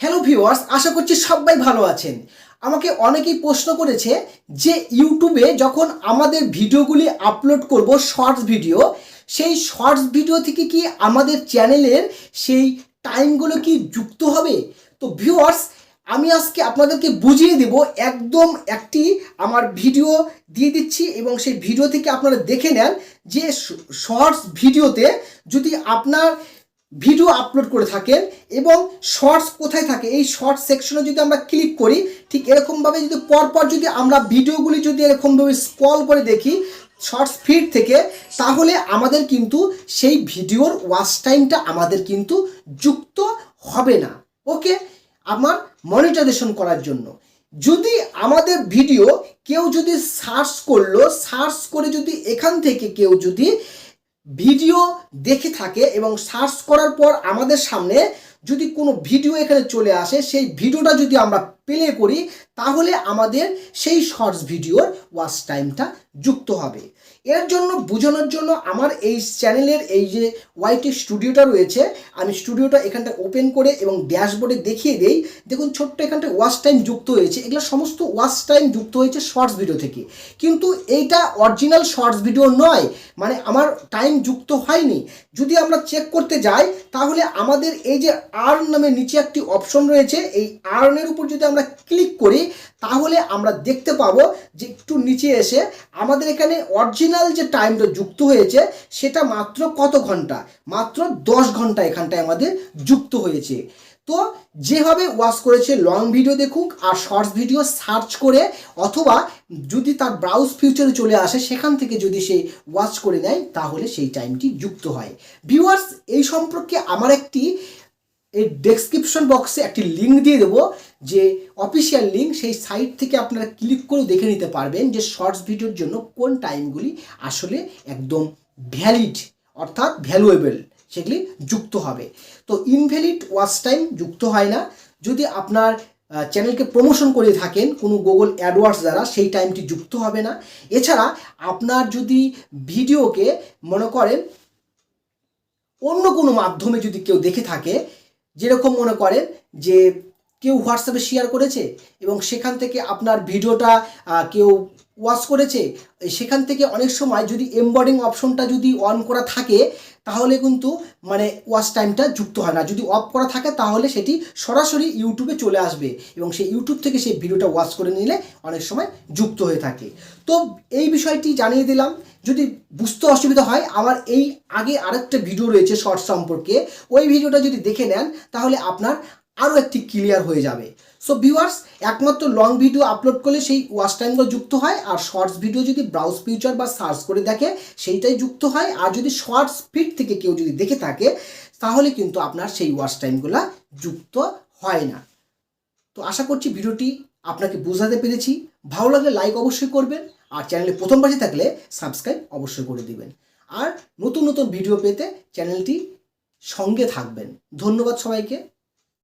Hello viewers, আশা করছি সবাই ভালো আছেন। আমাকে অনেকেই প্রশ্ন করেছে যে ইউটিউবে যখন আমাদের ভিডিওগুলি আপলোড করব শর্টস ভিডিও, সেই শর্টস ভিডিও থেকে কি আমাদের চ্যানেলের সেই টাইমগুলো কি যুক্ত হবে? তো ভিউয়ার্স, আমি আজকে আপনাদেরকে বুঝিয়ে দেব। একদম একটি আমার ভিডিও দিয়ে দিচ্ছি এবং সেই ভিডিও থেকে আপনারা দেখে নেন যে শর্টস ভিডিওতে যদি আপনার ভিডিও আপলোড করে থাকেন এবং শর্টস কোথায় থাকে, এই শর্টস সেকশনে যদি আমরা ক্লিক করি, ঠিক এরকমভাবে যদি পরপর যদি আমরা ভিডিওগুলি যদি এরকমভাবে স্ক্রল করে দেখি শর্টস ফিড থেকে, তাহলে আমাদের কিন্তু সেই ভিডিওর ওয়াচ টাইমটা আমাদের কিন্তু যুক্ত হবে না। ওকে, আমার মনিটাইজেশন করার জন্য যদি আমাদের ভিডিও কেউ যদি সার্চ করলো, সার্চ করে যদি এখান থেকে কেউ যদি ভিডিও দেখে থাকে এবং সার্চ করার পর আমাদের সামনে যদি কোনো ভিডিও এখানে চলে আসে, সেই ভিডিওটা যদি আমরা প্লে করি, তাহলে আমাদের সেই শর্টস ভিডিওর ওয়াচ টাইমটা যুক্ত হবে। এর জন্য বোঝানোর জন্য আমার এই চ্যানেলের এই যে ওয়াইটি স্টুডিওটা রয়েছে, আমি স্টুডিওটা এখানটা ওপেন করে এবং ড্যাশবোর্ডে দেখিয়ে দেই। দেখুন, ছোট্ট এখানটা ওয়াচ টাইম যুক্ত হয়েছে। এগুলো সমস্ত ওয়াচ টাইম যুক্ত হয়েছে শর্টস ভিডিও থেকে, কিন্তু এইটা অরিজিনাল শর্টস ভিডিও নয়, মানে আমার টাইম যুক্ত হয়নি। যদি আমরা চেক করতে যাই, তাহলে আমাদের এই যে আর্ন নামে নিচে একটি অপশন রয়েছে, এই আর্নের উপর যদি আমরা ক্লিক করি, তাহলে আমরা দেখতে পাবো যে একটু নিচে এসে আমাদের এখানে অরিজিনাল যে টাইমটা যুক্ত হয়েছে সেটা মাত্র কত ঘন্টা, মাত্র 10 ঘন্টা এখানটায় আমাদের যুক্ত হয়েছে। তো যেভাবে ওয়াচ করেছে লং ভিডিও দেখুক আর শর্টস ভিডিও সার্চ করে, অথবা যদি তার ব্রাউজ ফিউচারে চলে আসে সেখান থেকে যদি সে ওয়াচ করে নেয়, তাহলে সেই টাইমটি যুক্ত হয়। ভিউয়ার্স, এই সম্পর্কে আমার একটি এই ডেসক্রিপশন বক্সে একটি লিঙ্ক দিয়ে দেবো, যে অফিসিয়াল লিঙ্ক, সেই সাইট থেকে আপনারা ক্লিক করে দেখে নিতে পারবেন যে শর্টস ভিডিওর জন্য কোন টাইমগুলি আসলে একদম ভ্যালিড অর্থাৎ ভ্যালুয়েবল, সেগুলি যুক্ত হবে। তো ইনভ্যালিড ওয়াচ টাইম যুক্ত হয় না। যদি আপনার চ্যানেলকে প্রমোশন করে থাকেন কোনো গুগল অ্যাডওয়ার্ডস দ্বারা, সেই টাইমটি যুক্ত হবে না। এছাড়া আপনার যদি ভিডিওকে মনে করেন অন্য কোনো মাধ্যমে যদি কেউ দেখে থাকে, যেরকম মনে করেন যে কেউ হোয়াটসঅ্যাপে শেয়ার করেছে এবং সেখান থেকে আপনার ভিডিওটা কেউ ওয়াচ করেছে, সেখান থেকে অনেক সময় যদি এমবডিং অপশনটা যদি অন করা থাকে, তাহলে কিন্তু মানে ওয়াচ টাইমটা যুক্ত হয় না। যদি অফ করা থাকে তাহলে সেটি সরাসরি ইউটিউবে চলে আসবে এবং সেই ইউটিউব থেকে সেই ভিডিওটা ওয়াচ করে নিলে অনেক সময় যুক্ত হয়ে থাকে। তো এই বিষয়টি জানিয়ে দিলাম। যদি বুঝতে অসুবিধা হয়, আমার এই আগে আরেকটা ভিডিও রয়েছে শর্টস সম্পর্কে, ওই ভিডিওটা যদি দেখে নেন তাহলে আপনার আরও একটি ক্লিয়ার হয়ে যাবে। সো ভিউয়ার্স, একমাত্র লং ভিডিও আপলোড করলে সেই ওয়াচ টাইমগুলো যুক্ত হয়, আর শর্টস ভিডিও যদি ব্রাউজ ফিউচার বা সার্চ করে দেখে সেইটাই যুক্ত হয়। আর যদি শর্টস ফিড থেকে কেউ যদি দেখে থাকে, তাহলে কিন্তু আপনার সেই ওয়াচ টাইমগুলো যুক্ত হয় না। তো আশা করছি ভিডিওটি আপনাকে বোঝাতে পেরেছি। ভালো লাগলে লাইক অবশ্যই করবেন, আর চ্যানেলে প্রথমবার থাকলে সাবস্ক্রাইব অবশ্যই করে দিবেন। আর নতুন নতুন ভিডিও পেতে চ্যানেলটি সঙ্গে থাকবেন। ধন্যবাদ সবাইকে।